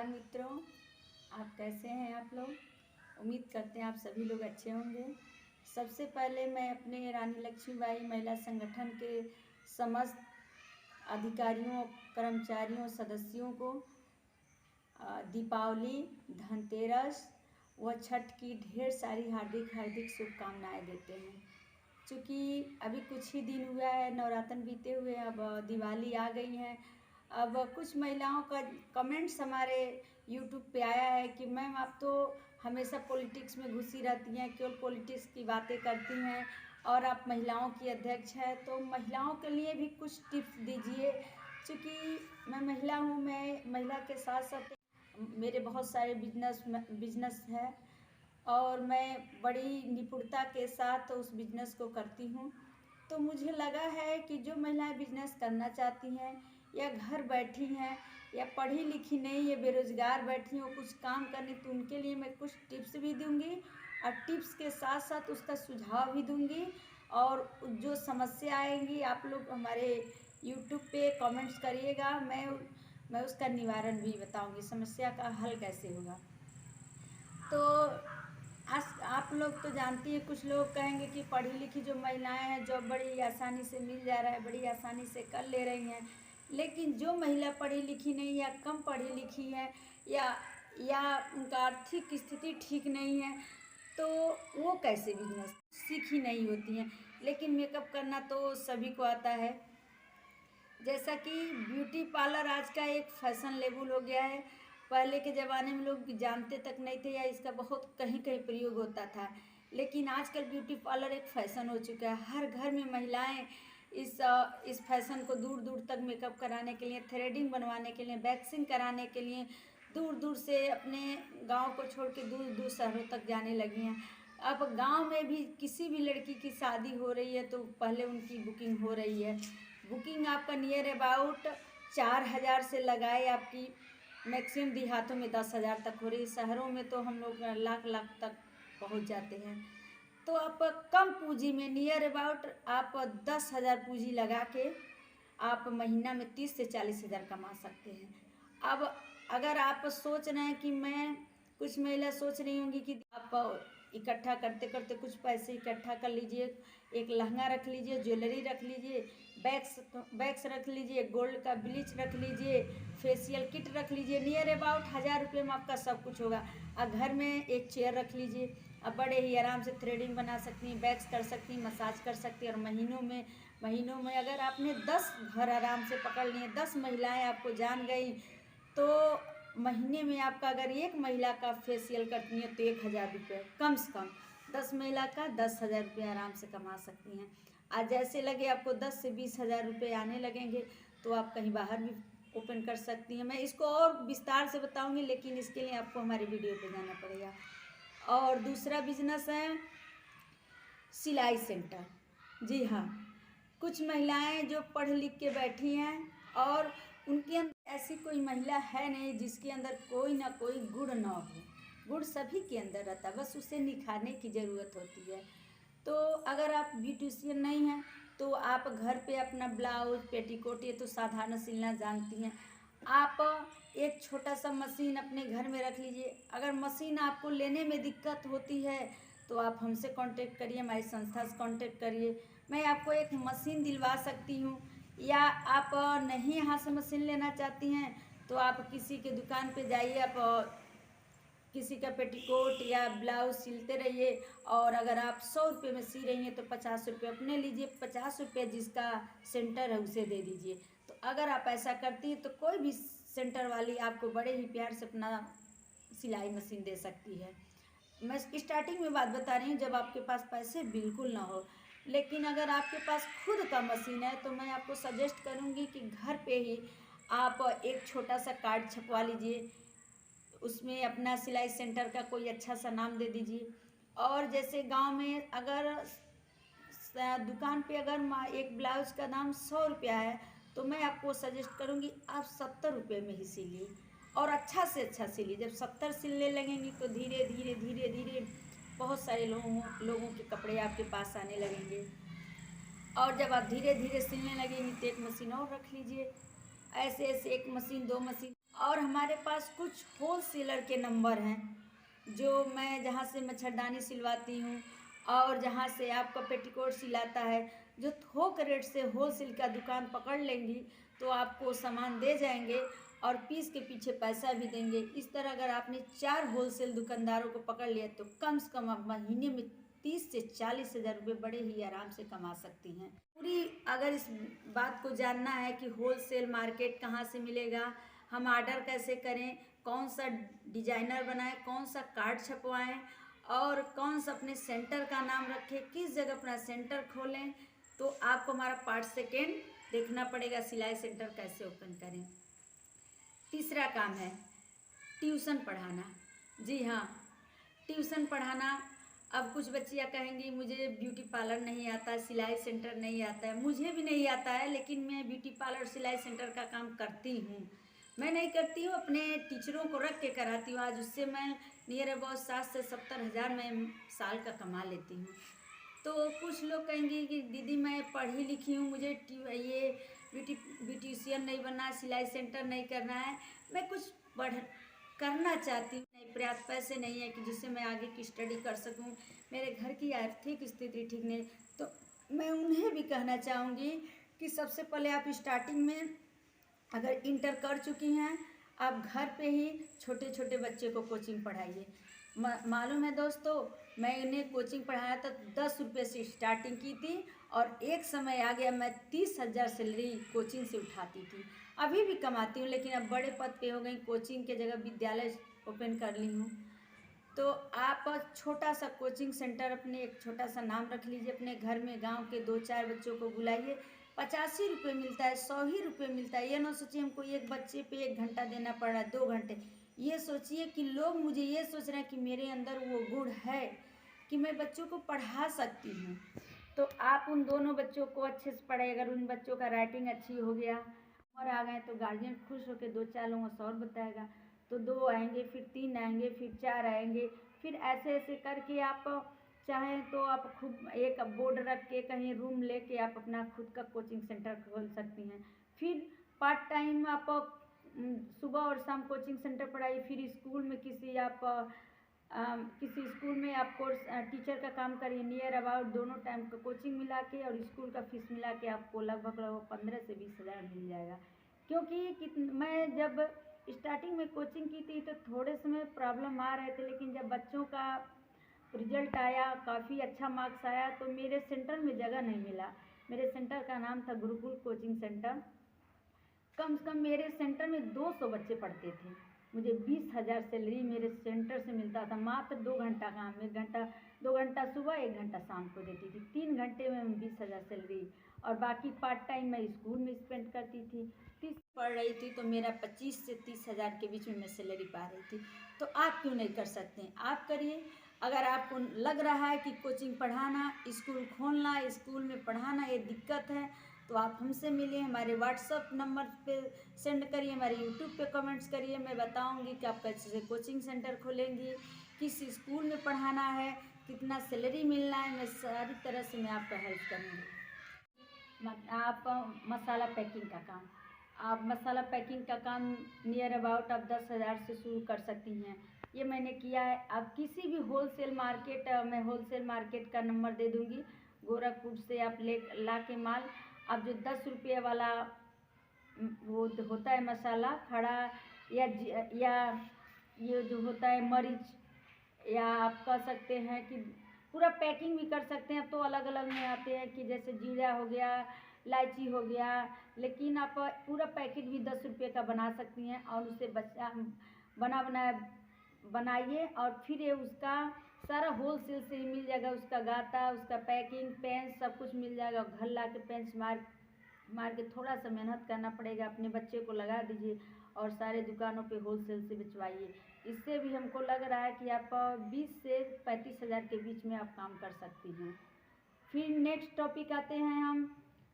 नमस्कार मित्रों, आप कैसे हैं आप लोग। उम्मीद करते हैं आप सभी लोग अच्छे होंगे। सबसे पहले मैं अपने रानी लक्ष्मीबाई महिला संगठन के समस्त अधिकारियों, कर्मचारियों, सदस्यों को दीपावली, धनतेरस व छठ की ढेर सारी हार्दिक शुभकामनाएं देते हैं। क्योंकि अभी कुछ ही दिन हुआ है, नवरात्र बीते हुए, अब दिवाली आ गई है। अब कुछ महिलाओं का कमेंट्स हमारे यूट्यूब पे आया है कि मैम आप तो हमेशा पॉलिटिक्स में घुसी रहती हैं, केवल पॉलिटिक्स की बातें करती हैं और आप महिलाओं की अध्यक्ष हैं, तो महिलाओं के लिए भी कुछ टिप्स दीजिए। क्योंकि मैं महिला हूँ, मैं महिला के साथ साथ मेरे बहुत सारे बिजनेस है और मैं बड़ी निपुणता के साथ उस बिज़नेस को करती हूँ। तो मुझे लगा है कि जो महिलाएं बिजनेस करना चाहती हैं या घर बैठी हैं या पढ़ी लिखी नहीं या बेरोज़गार बैठी हो कुछ काम करने, तो उनके लिए मैं कुछ टिप्स भी दूंगी और टिप्स के साथ साथ उसका सुझाव भी दूंगी। और जो समस्या आएंगी आप लोग हमारे यूट्यूब पे कमेंट्स करिएगा, मैं उसका निवारण भी बताऊंगी, समस्या का हल कैसे होगा। तो आज आप लोग तो जानती हैं, कुछ लोग कहेंगे कि पढ़ी लिखी जो महिलाएं हैं जॉब बड़ी आसानी से मिल जा रहा है, बड़ी आसानी से कर ले रही हैं। लेकिन जो महिला पढ़ी लिखी नहीं या कम पढ़ी लिखी है या उनका आर्थिक स्थिति ठीक नहीं है, तो वो कैसे बिजनेस सीखी नहीं होती हैं। लेकिन मेकअप करना तो सभी को आता है। जैसा कि ब्यूटी पार्लर आज का एक फैशन लेवल हो गया है। पहले के ज़माने में लोग जानते तक नहीं थे या इसका बहुत कहीं कहीं प्रयोग होता था, लेकिन आजकल ब्यूटी पार्लर एक फ़ैशन हो चुका है। हर घर में महिलाएं इस फैशन को दूर दूर तक मेकअप कराने के लिए, थ्रेडिंग बनवाने के लिए, वैक्सिंग कराने के लिए दूर दूर से अपने गांव को छोड़ के दूर दूर शहरों तक जाने लगी हैं। अब गांव में भी किसी भी लड़की की शादी हो रही है तो पहले उनकी बुकिंग हो रही है। बुकिंग आपका नियर अबाउट 4,000 से लगाए आपकी मैक्सिमम देहातों में 10,000 तक हो रही है। शहरों में तो हम लोग लाख लाख तक पहुंच जाते हैं। तो आप कम पूंजी में नियर अबाउट आप 10,000 पूंजी लगा के आप महीना में 30 से 40,000 कमा सकते हैं। अब अगर आप सोच रहे हैं कि मैं, कुछ महिला सोच रही होंगी कि आप इकट्ठा करते करते कुछ पैसे इकट्ठा कर लीजिए, एक लहंगा रख लीजिए, ज्वेलरी रख लीजिए, बैग्स रख लीजिए, गोल्ड का ब्लीच रख लीजिए, फेशियल किट रख लीजिए, नियर अबाउट 1,000 रुपये में आपका सब कुछ होगा। और घर में एक चेयर रख लीजिए, अब बड़े ही आराम से थ्रेडिंग बना सकती हैं, बैग्स कर सकती हैं, मसाज कर सकती हैं। और महीनों में अगर आपने 10 घर आराम से पकड़ लिए, 10 महिलाएं आपको जान गई, तो महीने में आपका अगर एक महिला का फेशियल करती है तो 1,000 रुपये कम से कम, 10 महिला का 10,000 रुपये आराम से कमा सकती हैं। आज जैसे लगे आपको 10 से 20,000 रुपये आने लगेंगे तो आप कहीं बाहर भी ओपन कर सकती हैं। मैं इसको और विस्तार से बताऊंगी, लेकिन इसके लिए आपको हमारे वीडियो पे जाना पड़ेगा। और दूसरा बिजनेस है सिलाई सेंटर। जी हाँ, कुछ महिलाएं जो पढ़ लिख के बैठी हैं और उनके अंदर ऐसी कोई महिला है नहीं जिसके अंदर कोई ना कोई गुण ना हो। गुण सभी के अंदर रहता है, बस उसे निखारने की ज़रूरत होती है। तो अगर आप ब्यूटिशियन नहीं हैं तो आप घर पे अपना ब्लाउज, पेटीकोट, ये तो साधारण सिलना जानती हैं। आप एक छोटा सा मशीन अपने घर में रख लीजिए। अगर मशीन आपको लेने में दिक्कत होती है तो आप हमसे कांटेक्ट करिए, हमारी संस्था से कांटेक्ट करिए, मैं आपको एक मशीन दिलवा सकती हूँ। या आप नहीं यहाँ से मशीन लेना चाहती हैं तो आप किसी के दुकान पे जाइए, आप किसी का पेटीकोट या ब्लाउज सिलते रहिए। और अगर आप 100 रुपये में सी रही हैं तो 50 रुपये अपने लीजिए, 50 रुपये जिसका सेंटर है उसे दे दीजिए। तो अगर आप ऐसा करती हैं तो कोई भी सेंटर वाली आपको बड़े ही प्यार से अपना सिलाई मशीन दे सकती है। मैं स्टार्टिंग में बात बता रही हूँ जब आपके पास पैसे बिल्कुल ना हो। लेकिन अगर आपके पास खुद का मशीन है तो मैं आपको सजेस्ट करूँगी कि घर पे ही आप एक छोटा सा कार्ड छपवा लीजिए, उसमें अपना सिलाई सेंटर का कोई अच्छा सा नाम दे दीजिए। और जैसे गांव में अगर दुकान पे अगर एक ब्लाउज का दाम 100 रुपया है तो मैं आपको सजेस्ट करूँगी आप 70 रुपये में ही सिलिए और अच्छा से अच्छा सिलिए। जब 70 सिलने लगेंगी तो धीरे धीरे धीरे धीरे बहुत सारे लोगों के कपड़े आपके पास आने लगेंगे। और जब आप धीरे धीरे सिलने लगेंगी तो एक मशीन और रख लीजिए। ऐसे ऐसे एक मशीन, 2 मशीन और हमारे पास कुछ होलसेलर के नंबर हैं जो मैं जहाँ से मच्छरदानी सिलवाती हूँ और जहाँ से आपका पेटीकोट सिलाता है, जो थोक रेट से होलसेल का दुकान पकड़ लेंगी तो आपको सामान दे जाएंगे और पीस के पीछे पैसा भी देंगे। इस तरह अगर आपने 4 होलसेल दुकानदारों को पकड़ लिया तो कम से कम आप महीने में 30 से 40 हज़ार रुपये बड़े ही आराम से कमा सकती हैं। पूरी अगर इस बात को जानना है कि होलसेल मार्केट कहाँ से मिलेगा, हम ऑर्डर कैसे करें, कौन सा डिजाइनर बनाएं, कौन सा कार्ड छपवाएं और कौन सा अपने सेंटर का नाम रखें, किस जगह अपना सेंटर खोलें, तो आपको हमारा पार्ट सेकेंड देखना पड़ेगा, सिलाई सेंटर कैसे ओपन करें। तीसरा काम है ट्यूशन पढ़ाना। जी हाँ, ट्यूशन पढ़ाना। अब कुछ बच्चियाँ कहेंगी मुझे ब्यूटी पार्लर नहीं आता, सिलाई सेंटर नहीं आता है। मुझे भी नहीं आता है, लेकिन मैं ब्यूटी पार्लर सिलाई सेंटर का काम करती हूँ। मैं नहीं करती हूँ, अपने टीचरों को रख के कराती हूँ। आज उससे मैं नियर अबाउट 60 से 70 हज़ार में साल का कमा लेती हूँ। तो कुछ लोग कहेंगे कि दीदी मैं पढ़ी लिखी हूँ, मुझे ये ब्यूटिशियन नहीं बनना, सिलाई सेंटर नहीं करना है, मैं कुछ पढ़ करना चाहती हूँ, नहीं पर्याप्त पैसे नहीं है कि जिससे मैं आगे की स्टडी कर सकूँ, मेरे घर की आर्थिक स्थिति ठीक नहीं। तो मैं उन्हें भी कहना चाहूँगी कि सबसे पहले आप स्टार्टिंग में अगर इंटर कर चुकी हैं, आप घर पे ही छोटे छोटे बच्चे को कोचिंग पढ़ाइए। मालूम है दोस्तों, मैंने कोचिंग पढ़ाया था 10 रुपये से स्टार्टिंग की थी और एक समय आ गया मैं 30,000 सैलरी कोचिंग से उठाती थी। अभी भी कमाती हूँ, लेकिन अब बड़े पद पे हो गई, कोचिंग के जगह विद्यालय ओपन कर ली हूँ। तो आप छोटा सा कोचिंग सेंटर अपने एक छोटा सा नाम रख लीजिए, अपने घर में गांव के 2-4 बच्चों को बुलाइए। 85 रुपये मिलता है, 100 ही रुपये मिलता है। ये ना सोचिए हमको एक बच्चे पे 1 घंटा देना पड़ रहा है, 2 घंटे। ये सोचिए कि लोग मुझे ये सोच रहे हैं कि मेरे अंदर वो गुण है कि मैं बच्चों को पढ़ा सकती हूँ। तो आप उन दोनों बच्चों को अच्छे से पढ़ाइए। अगर उन बच्चों का राइटिंग अच्छी हो गया और आ गए तो गार्जियन खुश होकर 2-4 लोगों को और बताएगा, तो 2 आएंगे, फिर 3 आएंगे, फिर 4 आएंगे, फिर ऐसे ऐसे करके आप चाहें तो आप खुद एक बोर्ड रख के कहीं रूम लेके आप अपना खुद का कोचिंग सेंटर खोल सकती हैं। फिर पार्ट टाइम आप सुबह और शाम कोचिंग सेंटर पढ़ाइए। फिर स्कूल में किसी स्कूल में आप कोर्स टीचर का काम करिए। नियर अबाउट दोनों टाइम का कोचिंग मिला के और स्कूल का फीस मिला के आपको लगभग 15 से 20 हज़ार मिल जाएगा। क्योंकि मैं जब स्टार्टिंग में कोचिंग की थी तो थोड़े समय प्रॉब्लम आ रहे थे, लेकिन जब बच्चों का रिजल्ट आया, काफ़ी अच्छा मार्क्स आया, तो मेरे सेंटर में जगह नहीं मिला। मेरे सेंटर का नाम था गुरुकुल कोचिंग सेंटर। कम से कम मेरे सेंटर में 200 बच्चे पढ़ते थे। मुझे 20,000 सैलरी मेरे सेंटर से मिलता था। मात्र 2 घंटा काम, 2 घंटा सुबह, 1 घंटा शाम को देती थी। 3 घंटे में 20,000 सैलरी। और बाकी पार्ट टाइम मैं स्कूल में स्पेंड करती थी। 30 पढ़ रही थी तो मेरा 25 से 30 हज़ार के बीच में मैं सैलरी पा रही थी। तो आप क्यों नहीं कर सकते हैं? आप करिए। अगर आपको लग रहा है कि कोचिंग पढ़ाना, स्कूल खोलना, स्कूल में पढ़ाना ये दिक्कत है, तो आप हमसे मिलिए। हमारे व्हाट्सअप नंबर पे सेंड करिए, हमारे यूट्यूब पे कमेंट्स करिए। मैं बताऊंगी कि आप कैसे कोचिंग सेंटर खोलेंगी, किस स्कूल में पढ़ाना है, कितना सैलरी मिलना है, मैं सारी तरह से मैं आपका हेल्प करूँगी। आप मसाला पैकिंग का काम, आप मसाला पैकिंग का काम नियर अबाउट आप 10,000 से शुरू कर सकती हैं। ये मैंने किया है। आप किसी भी होलसेल मार्केट, मैं होलसेल मार्केट का नंबर दे दूँगी। गोरखपुर से आप ला के माल, अब जो 10 रुपये वाला वो होता है मसाला खड़ा, या ये जो होता है मरीच, या आप कह सकते हैं कि पूरा पैकिंग भी कर सकते हैं। तो अलग अलग में आते हैं कि जैसे जीरा हो गया, इलायची हो गया, लेकिन आप पूरा पैकेट भी 10 रुपये का बना सकती हैं। और उसे बनाइए और फिर ये उसका सारा होलसेल से ही मिल जाएगा। उसका गाता, उसका पैकिंग, पेन सब कुछ मिल जाएगा। घर ला के पेंच मार के थोड़ा सा मेहनत करना पड़ेगा। अपने बच्चे को लगा दीजिए और सारे दुकानों पे होलसेल से बिचवाइए। इससे भी हमको लग रहा है कि आप 20 से 35 हज़ार के बीच में आप काम कर सकती हैं। फिर नेक्स्ट टॉपिक आते हैं हम,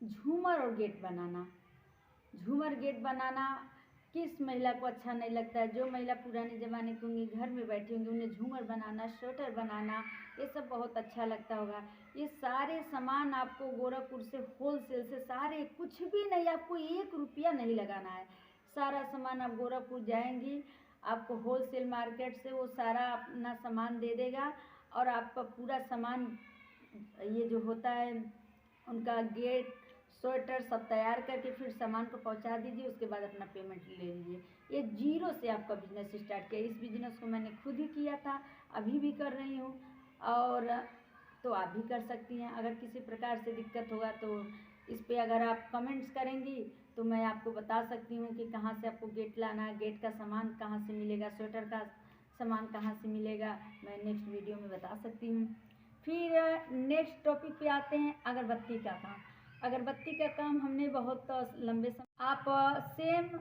झूमर और गेट बनाना। झूमर गेट बनाना किस महिला को अच्छा नहीं लगता है? जो महिला पुराने ज़माने की होंगी, घर में बैठी होंगी, उन्हें झूमर बनाना, स्वेटर बनाना ये सब बहुत अच्छा लगता होगा। ये सारे सामान आपको गोरखपुर से होलसेल से सारे, कुछ भी नहीं, आपको 1 रुपया नहीं लगाना है। सारा सामान आप गोरखपुर जाएंगी, आपको होलसेल मार्केट से वो सारा अपना सामान दे देगा और आपका पूरा सामान ये जो होता है उनका गेट स्वेटर सब तैयार करके फिर सामान को पहुंचा दीजिए। उसके बाद अपना पेमेंट ले लीजिए। ये जीरो से आपका बिजनेस स्टार्ट किया। इस बिजनेस को मैंने खुद ही किया था, अभी भी कर रही हूँ, और तो आप भी कर सकती हैं। अगर किसी प्रकार से दिक्कत होगा तो इस पे अगर आप कमेंट्स करेंगी तो मैं आपको बता सकती हूँ कि कहाँ से आपको गेट लाना है, गेट का सामान कहाँ से मिलेगा, स्वेटर का सामान कहाँ से मिलेगा, मैं नेक्स्ट वीडियो में बता सकती हूँ। फिर नेक्स्ट टॉपिक पे आते हैं, अगरबत्ती का काम। अगरबत्ती का काम हमने बहुत लंबे समय आप सेम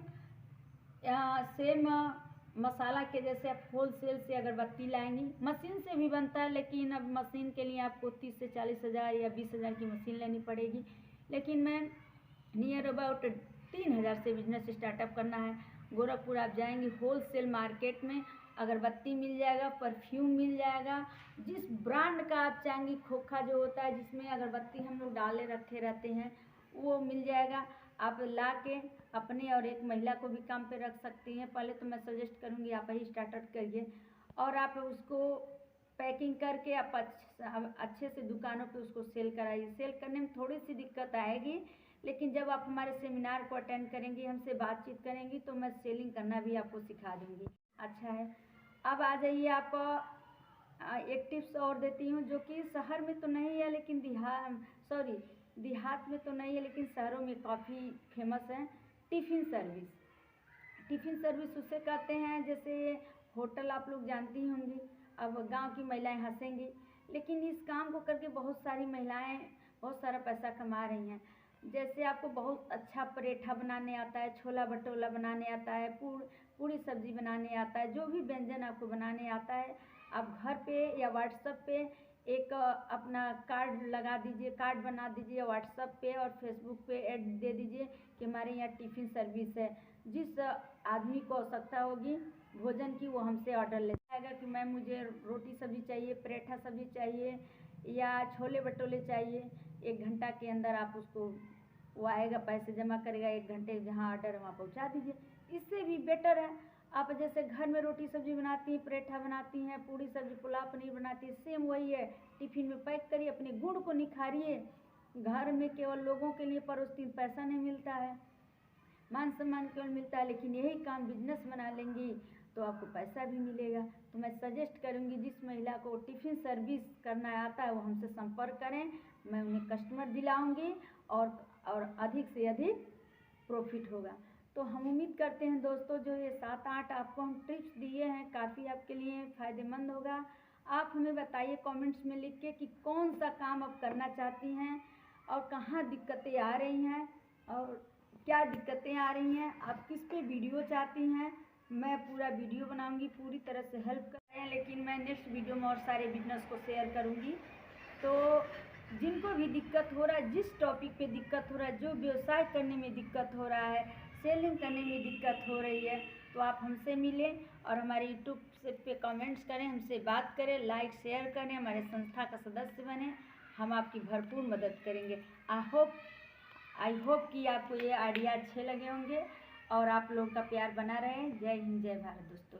मसाला के जैसे आप होलसेल से अगरबत्ती लाएंगी, मशीन से भी बनता है, लेकिन अब मशीन के लिए आपको 30 से 40 हज़ार या 20 हज़ार की मशीन लेनी पड़ेगी। लेकिन मैं नियर अबाउट 3,000 से बिजनेस स्टार्टअप करना है। गोरखपुर आप जाएंगी, होलसेल मार्केट में अगरबत्ती मिल जाएगा, परफ्यूम मिल जाएगा, जिस ब्रांड का आप चाहेंगी, खोखा जो होता है जिसमें अगरबत्ती हम लोग डाले रखे रहते हैं वो मिल जाएगा। आप ला के अपने और एक महिला को भी काम पे रख सकती हैं। पहले तो मैं सजेस्ट करूँगी आप ही स्टार्टअप करिए और आप उसको पैकिंग करके आप अच्छे से दुकानों पे उसको सेल कराइए। सेल करने में थोड़ी सी दिक्कत आएगी, लेकिन जब आप हमारे सेमिनार को अटेंड करेंगी, हमसे बातचीत करेंगी, तो मैं सेलिंग करना भी आपको सिखा दूँगी। अच्छा है, अब आ जाइए आप एक टिप्स और देती हूँ जो कि शहर में तो नहीं है, लेकिन देहात में तो नहीं है, लेकिन शहरों में काफ़ी फेमस है। Tiffin service. टिफ़िन सर्विस उसे कहते हैं, जैसे होटल आप लोग जानती होंगी। अब गांव की महिलाएं हंसेंगी, लेकिन इस काम को करके बहुत सारी महिलाएं बहुत सारा पैसा कमा रही हैं। जैसे आपको बहुत अच्छा पराठा बनाने आता है, छोला भटूरा बनाने आता है, पूरी सब्जी बनाने आता है, जो भी व्यंजन आपको बनाने आता है, आप घर पे या व्हाट्सएप पे एक अपना कार्ड लगा दीजिए, कार्ड बना दीजिए व्हाट्सएप पे और फेसबुक पे ऐड दे दीजिए कि हमारे यहाँ टिफ़िन सर्विस है। जिस आदमी को आवश्यकता होगी भोजन की, वो हमसे ऑर्डर ले जाएगा कि मैम मुझे रोटी सब्जी चाहिए, पराठा सब्जी चाहिए या छोले भटूरे चाहिए। 1 घंटा के अंदर आप उसको वो आएगा, पैसे जमा करेगा, 1 घंटे जहाँ ऑर्डर है वहाँ पहुँचा दीजिए। इससे भी बेटर है, आप जैसे घर में रोटी सब्जी बनाती हैं, पराठा बनाती हैं, पूरी सब्जी पुलाव पनीर बनाती है, सेम वही है। टिफ़िन में पैक करिए, अपने गुण को निखारिए। घर में केवल लोगों के लिए परोसती, पैसा नहीं मिलता है, मान सम्मान केवल मिलता है, लेकिन यही काम बिजनेस बना लेंगी तो आपको पैसा भी मिलेगा। तो मैं सजेस्ट करूँगी जिस महिला को टिफ़िन सर्विस करना आता है वो हमसे संपर्क करें, मैं उन्हें कस्टमर दिलाऊंगी और अधिक से अधिक प्रॉफिट होगा। तो हम उम्मीद करते हैं दोस्तों, जो ये 7-8 आपको हम टिप्स दिए हैं काफ़ी आपके लिए फ़ायदेमंद होगा। आप हमें बताइए कमेंट्स में लिख के कि कौन सा काम आप करना चाहती हैं और कहाँ दिक्कतें आ रही हैं और क्या दिक्कतें आ रही हैं, आप किस पे वीडियो चाहती हैं। मैं पूरा वीडियो बनाऊंगी, पूरी तरह से हेल्प कर रहे हैं, लेकिन मैं नेक्स्ट वीडियो में और सारे बिजनेस को शेयर करूंगी। तो जिनको भी दिक्कत हो रहा है, जिस टॉपिक पे दिक्कत हो रहा है, जो व्यवसाय करने में दिक्कत हो रहा है, सेलिंग करने में दिक्कत हो रही है, तो आप हमसे मिलें और हमारे यूट्यूब पे कमेंट्स करें, हमसे बात करें, लाइक शेयर करें, हमारे संस्था का सदस्य बने, हम आपकी भरपूर मदद करेंगे। आई होप कि आपको ये आइडिया अच्छे लगे होंगे और आप लोग का प्यार बना रहे। जय हिंद, जय भारत दोस्तों।